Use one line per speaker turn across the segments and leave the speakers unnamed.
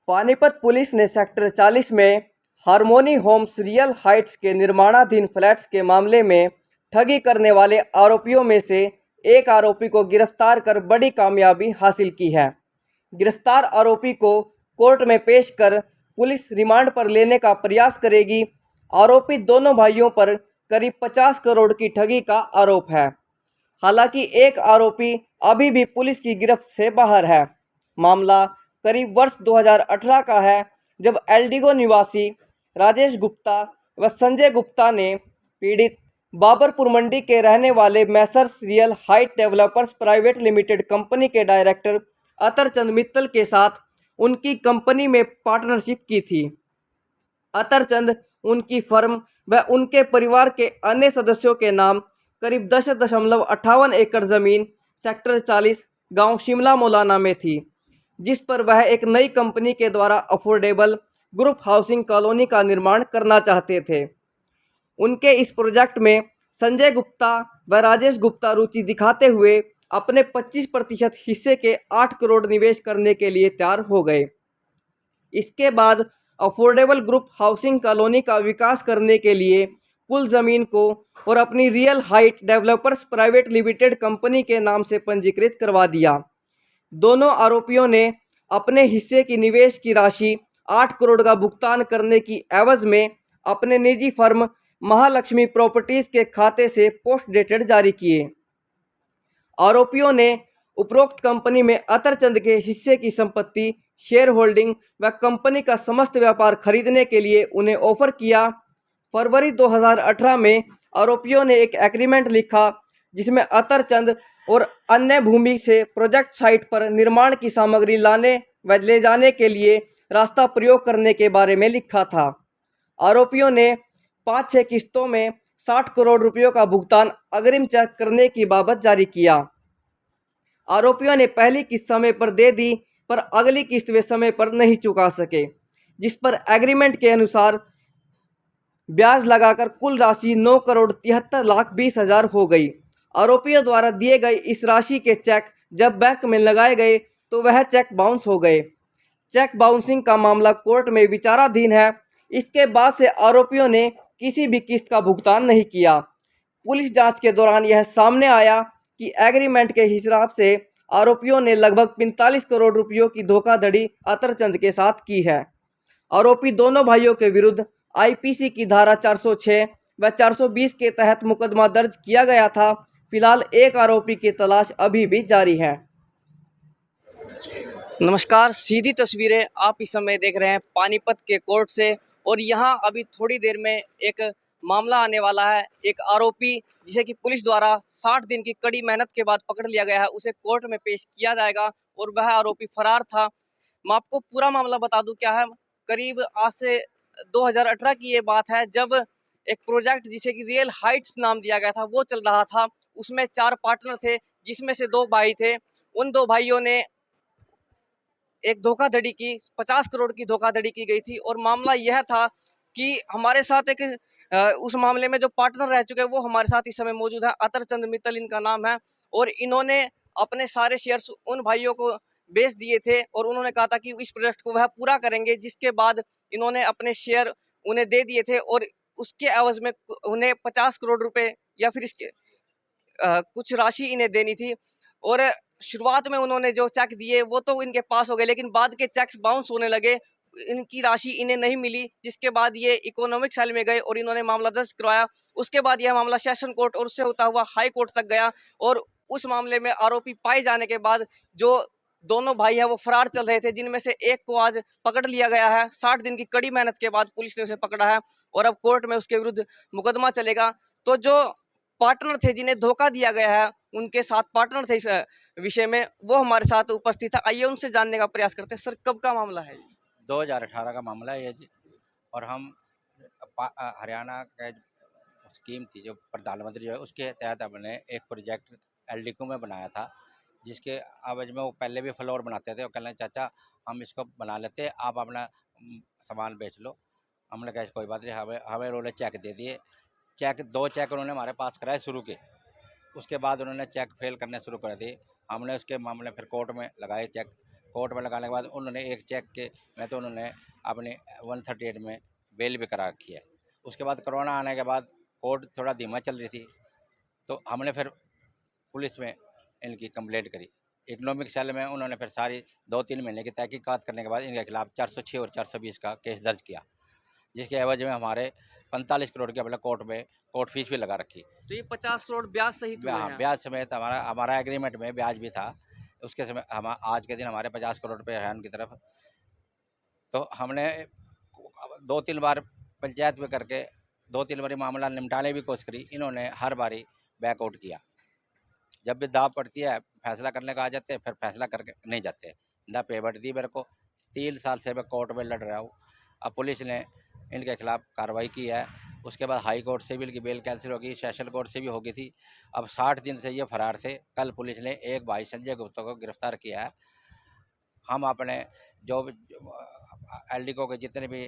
Panipat police ने sector 40 में harmony Holmes real Heights के निर्माणाधीन फ्लैट्स के मामले में ठगी करने वाले आरोपियों में से एक आरोपी को गिरफ्तार कर बड़ी कामयाबी हासिल की है। गिरफ्तार आरोपी को कोर्ट में पेश कर पुलिस रिमांड पर लेने का प्रयास करेगी। आरोपी दोनों भाइयों पर करीब 50 करोड़ की ठगी का आरोप है। हालांकि एक आरोपी अभी भी पुलिस की गिरफ्त से बाहर है। मामला करीब वर्ष 2018 का है, जब एल्डिगो निवासी राजेश गुप्ता व संजय गुप्ता ने पीड़ित बाबरपुर मंडी के रहने वाले Messrs real height developers private limited company के डायरेक्टर अतरचंद मित्तल के साथ उनकी कंपनी में पार्टनरशिप की थी। अतरचंद उनकी फर्म व उनके परिवार के अन्य सदस्यों के नाम करीब 10.58 एकड़ ज़मीन सेक्टर 40 गांव शिमला मौलाना में थी, जिस पर वह एक नई कंपनी के द्वारा अफोर्डेबल ग्रुप हाउसिंग कॉलोनी का निर्माण करना चाहते थे। उनके इस प्रोजेक्ट में संजय गुप्ता व राजेश गुप्ता रुचि दिखाते हुए अपने 25% हिस्से के 8 करोड़ निवेश करने के लिए तैयार हो गए। इसके बाद अफोर्डेबल ग्रुप हाउसिंग कॉलोनी का विकास करने के लिए कुल ज़मीन को और अपनी real height developers private limited company के नाम से पंजीकृत करवा दिया। दोनों आरोपियों ने अपने हिस्से की निवेश की राशि 8 करोड़ का भुगतान करने की एवज में अपने निजी फर्म महालक्ष्मी प्रॉपर्टीज़ के खाते से पोस्ट डेटेड जारी किए। आरोपियों ने उपरोक्त कंपनी में अतरचंद के हिस्से की संपत्ति, शेयर होल्डिंग व कंपनी का समस्त व्यापार खरीदने के लिए उन्हें ऑफर किया। फरवरी 2018 में आरोपियों ने एक एग्रीमेंट लिखा, जिसमें अतरचंद और अन्य भूमि से प्रोजेक्ट साइट पर निर्माण की सामग्री लाने व ले जाने के लिए रास्ता प्रयोग करने के बारे में लिखा था। आरोपियों ने 5-6 किस्तों में 60 करोड़ रुपयों का भुगतान अग्रिम चेक करने की बाबत जारी किया। आरोपियों ने पहली किस्त समय पर दे दी, पर अगली किस्त वे समय पर नहीं चुका सके, जिस पर एग्रीमेंट के अनुसार ब्याज लगाकर कुल राशि 9,73,20,000 हो गई। आरोपियों द्वारा दिए गए इस राशि के चेक जब बैंक में लगाए गए तो वह चेक बाउंस हो गए। चेक बाउंसिंग का मामला कोर्ट में विचाराधीन है। इसके बाद से आरोपियों ने किसी भी किस्त का भुगतान नहीं किया। पुलिस जांच के दौरान यह सामने आया कि एग्रीमेंट के हिसाब से आरोपियों ने लगभग 45 करोड़ रुपयों की धोखाधड़ी अतरचंद के साथ की है। आरोपी दोनों भाइयों के विरुद्ध आईपीसी की धारा 406 व 420 के तहत मुकदमा दर्ज किया गया था। फिलहाल एक आरोपी की तलाश अभी भी जारी है। नमस्कार, सीधी तस्वीरें आप इस समय देख रहे हैं पानीपत के कोर्ट से, और यहाँ अभी थोड़ी देर में एक मामला आने वाला है। एक आरोपी जिसे कि पुलिस द्वारा 60 दिन की कड़ी मेहनत के बाद पकड़ लिया गया है, उसे कोर्ट में पेश किया जाएगा और वह आरोपी फरार था। मैं आपको पूरा मामला बता दूं क्या है। करीब आज से 2018 की ये बात है, जब एक प्रोजेक्ट जिसे कि रियल हाइट्स नाम दिया गया था वो चल रहा था। उसमें 4 पार्टनर थे, जिसमें से 2 भाई थे। उन 2 भाइयों ने एक धोखाधड़ी की, 50 करोड़ की धोखाधड़ी की गई थी। और मामला यह था कि हमारे साथ एक उस मामले में जो पार्टनर रह चुके हैं वो हमारे साथ इस समय मौजूद है। अतरचंद मित्तल इनका नाम है, और इन्होंने अपने सारे शेयर्स उन भाइयों को बेच दिए थे और उन्होंने कहा था कि इस प्रोजेक्ट को वह पूरा करेंगे, जिसके बाद इन्होंने अपने शेयर उन्हें दे दिए थे और उसके एवज में उन्हें 50 करोड़ रुपए या फिर इसके कुछ राशि इन्हें देनी थी। और शुरुआत में उन्होंने जो चेक दिए वो तो इनके पास हो गए, लेकिन बाद के चेक्स बाउंस होने लगे, इनकी राशि इन्हें नहीं मिली, जिसके बाद ये इकोनॉमिक सेल में गए और इन्होंने मामला दर्ज करवाया। उसके बाद यह मामला सेशन कोर्ट और उससे होता हुआ हाई कोर्ट तक गया, और उस मामले में आरोपी पाए जाने के बाद जो दोनों भाई हैं वो फरार चल रहे थे, जिनमें से एक को आज पकड़ लिया गया है। 60 दिन की कड़ी मेहनत के बाद पुलिस ने उसे पकड़ा है और अब कोर्ट में उसके विरुद्ध मुकदमा चलेगा। तो जो पार्टनर थे जिन्हें धोखा दिया गया है, उनके साथ पार्टनर थे इस विषय में, वो हमारे साथ उपस्थित है। आइए उनसे जानने का प्रयास करते हैं। सर, कब का मामला है?
2018 का मामला है ये जी। और हम हरियाणा का स्कीम थी जो प्रधानमंत्री जो है उसके तहत हमने एक प्रोजेक्ट एल्डिको में बनाया था, जिसके आवाज में वो पहले भी फ्लोर बनाते थे। वो कहने चाचा हम इसको बना लेते, आप अपना सामान बेच लो। हमने कहा कोई बात नहीं। हमें हमें उन्होंने चेक दे दिए। चेक 2 चेक उन्होंने हमारे पास कराए शुरू के। उसके बाद उन्होंने चेक फेल करने शुरू कर दिए। हमने उसके मामले फिर कोर्ट में लगाए चेक। कोर्ट में लगाने के बाद उन्होंने एक चेक के में तो उन्होंने अपने 138 में बेल भी करा रखी है। उसके बाद कोरोना आने के बाद कोर्ट थोड़ा धीमा चल रही थी, तो हमने फिर पुलिस में इनकी कंप्लेंट करी। इकोनॉमिक सेल में उन्होंने फिर सारी 2-3 महीने की तहकीकात करने के बाद इनके खिलाफ 406 और 420 का केस दर्ज किया, जिसके एवज में हमारे 45 करोड़ की अपने कोर्ट फीस भी लगा रखी।
तो ये 50 करोड़ ब्याज सहित हुए हैं।
ब्याज समेत हमारा एग्रीमेंट में ब्याज भी था। उसके समय हम आज के दिन हमारे 50 करोड़ रुपये हैं उनकी तरफ। तो हमने 2-3 बार पंचायत में करके 2-3 बारी मामला निपटाने की कोशिश करी, इन्होंने हर बारी बैकआउट किया। जब भी दाव पड़ती है फैसला करने का आ जाते हैं, फिर फैसला करके नहीं जाते। ना पेमेंट दी मेरे को, 3 साल से मैं कोर्ट में लड़ रहा हूँ। अब पुलिस ने इनके खिलाफ कार्रवाई की है। उसके बाद हाई कोर्ट से भी इनकी बेल कैंसिल हो गई, सेशन कोर्ट से भी हो गई थी। अब 60 दिन से ये फरार थे। कल पुलिस ने एक भाई संजय गुप्ता को गिरफ्तार किया है। हम अपने जो एलडीको के जितने भी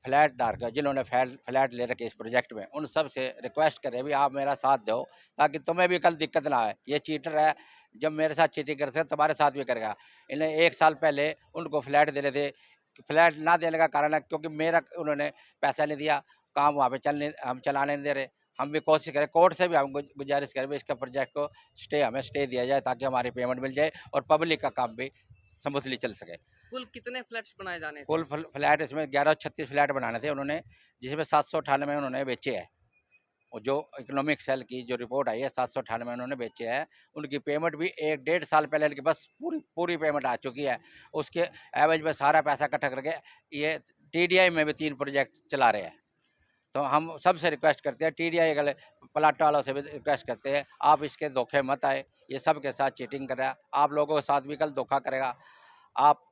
फ्लैट धारक जिन्होंने फ्लैट ले रखे इस प्रोजेक्ट में, उन सब से रिक्वेस्ट करें भी आप मेरा साथ दो, ताकि तुम्हें भी कल दिक्कत ना आए। ये चीटर है, जब मेरे साथ चीटिंग कर सकते तुम्हारे साथ भी करेगा। इन्हें 1 साल पहले उनको फ्लैट दे रहे थे। फ्लैट ना देने का कारण है क्योंकि मेरा उन्होंने पैसा नहीं दिया, काम वहाँ पे हम चलाने नहीं दे रहे। हम भी कोशिश करें, कोर्ट से भी हम गुजारिश करें भी इसका प्रोजेक्ट को हमें स्टे दिया जाए, ताकि हमारी पेमेंट मिल जाए और पब्लिक का काम भी स्मूथली चल सके।
कुल कितने फ्लैट्स बनाए जाने थे?
कुल फ्लैट इसमें 1136 फ्लैट बनाने थे उन्होंने, जिसमें 798 उन्होंने बेचे हैं। और जो इकोनॉमिक सेल की जो रिपोर्ट आई है 798 उन्होंने बेचे हैं। उनकी पेमेंट भी 1-1.5 साल पहले इनके पास पूरी पेमेंट आ चुकी है। उसके एवज में सारा पैसा इकट्ठा करके ये टीडीआई में भी 3 प्रोजेक्ट चला रहे हैं। तो हम सबसे रिक्वेस्ट करते हैं, टीडीआई वाले प्लाट वालों से भी रिक्वेस्ट करते हैं, आप इसके धोखे मत आए। ये सबके साथ चीटिंग कर रहा है, आप लोगों के साथ भी कल धोखा करेगा। आप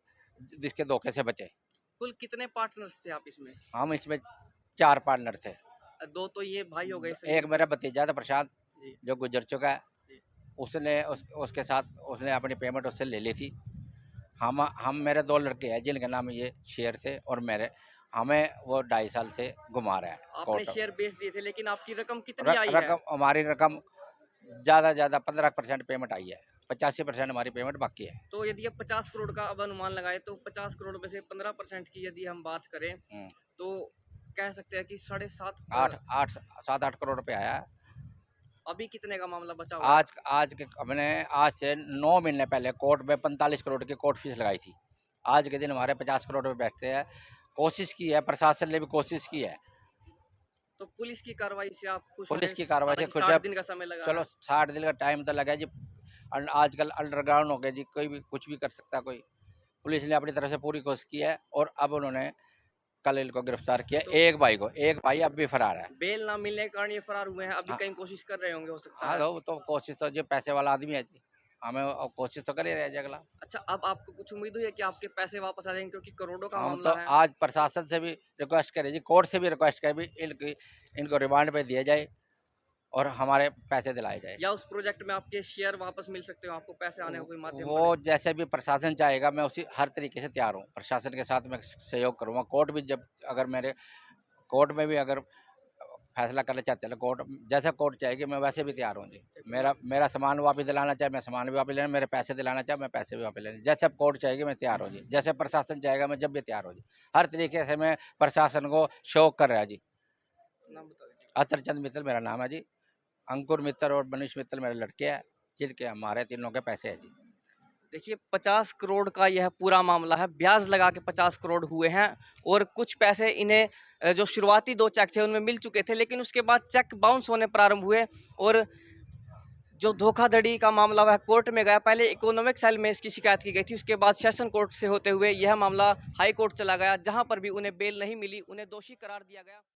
जिसके धोखे से बचे।
कुल कितने पार्टनर्स थे आप इसमें?
हम इसमें 4 पार्टनर थे।
2 तो ये भाई हो गए।
एक मेरा भतीजा था प्रशांत,
जी।
जो गुजर चुका है।
जी।
उसने उसके साथ उसने अपनी पेमेंट उससे ले ली थी। हम मेरे 2 लड़के हैं जिनके नाम ये शेयर थे, और हमें वो 2.5 साल से घुमा रहा है।
आपने शेयर बेच दिए थे, लेकिन आपकी रकम कितनी आई है?
हमारी रकम ज़्यादा 15% पेमेंट आई है। 85% हमारी पेमेंट बाकी है।
तो यदि आप 50 करोड़ का अब अनुमान लगाए, तो 50 करोड़ में से 15% की यदि हम बात करें, तो कह सकते हैं कि 7.5
करोड़ रुपये आया है।
अभी कितने का मामला बचा हुआ है?
हमने आज से 9 महीने पहले कोर्ट में 45 करोड़ की कोर्ट फीस लगाई थी। आज के दिन हमारे 50 करोड़ रुपये बैठते हैं। कोशिश की है, प्रशासन ने भी कोशिश की है।
तो पुलिस की कार्रवाई से आप खुश?
पुलिस की कार्रवाई से खुश है।
60 दिन का समय लगा।
चलो 60 दिन का टाइम तो लगा जी। आजकल अंडरग्राउंड हो गया जी, कोई भी कुछ भी कर सकता कोई। पुलिस ने अपनी तरफ से पूरी कोशिश की है, और अब उन्होंने कल इनको गिरफ्तार किया। तो एक भाई अब भी फरार है।
बेल ना मिलने के कारण ये फरार हुए हैं। अभी कहीं कोशिश कर रहे होंगे, हो सकता है।
तो कोशिश तो जो पैसे वाला आदमी है जी, हमें कोशिश तो कर ही रहे अगला।
अच्छा, अब आपको कुछ उम्मीद हुई है कि आपके पैसे वापस आ जाएंगे, क्योंकि करोड़ों का
हम
मामला
तो
है?
आज प्रशासन से भी रिक्वेस्ट करें जी, कोर्ट से भी रिक्वेस्ट करें भी इनको रिमांड पे दिया जाए और हमारे पैसे दिलाए जाए।
या उस प्रोजेक्ट में आपके शेयर वापस मिल सकते हो, आपको पैसे आने का कोई माध्यम?
वो जैसे भी प्रशासन चाहेगा, मैं उसी हर तरीके से तैयार हूँ। प्रशासन के साथ मैं सहयोग करूँगा। कोर्ट भी कोर्ट में भी अगर फैसला करना चाहते हैं, कोर्ट जैसा कोर्ट चाहेगी मैं वैसे भी तैयार हूँ जी। मेरा सामान वापस दिलाना चाहे मैं सामान भी वापस लेना, मेरे पैसे दिलाना चाहे मैं पैसे भी वापस लेने, जैसे कोर्ट चाहेगी मैं तैयार हूँ जी। जैसे प्रशासन चाहेगा मैं जब भी तैयार हूँ जी। हर तरीके से मैं प्रशासन को शौक कर रहा जी।
नाम बता दीजिए।
अतरचंद मित्तल मेरा नाम है जी। अंकुर मित्तल और मनीष मित्तल मेरे लड़के हैं, जिनके हमारे तीनों के पैसे हैं जी।
देखिए, 50 करोड़ का यह पूरा मामला है। ब्याज लगा के 50 करोड़ हुए हैं, और कुछ पैसे इन्हें जो शुरुआती 2 चेक थे उनमें मिल चुके थे, लेकिन उसके बाद चेक बाउंस होने प्रारंभ हुए, और जो धोखाधड़ी का मामला वह कोर्ट में गया। पहले इकोनॉमिक सेल में इसकी शिकायत की गई थी, उसके बाद सेशन कोर्ट से होते हुए यह मामला हाई कोर्ट चला गया, जहां पर भी उन्हें बेल नहीं मिली, उन्हें दोषी करार दिया गया।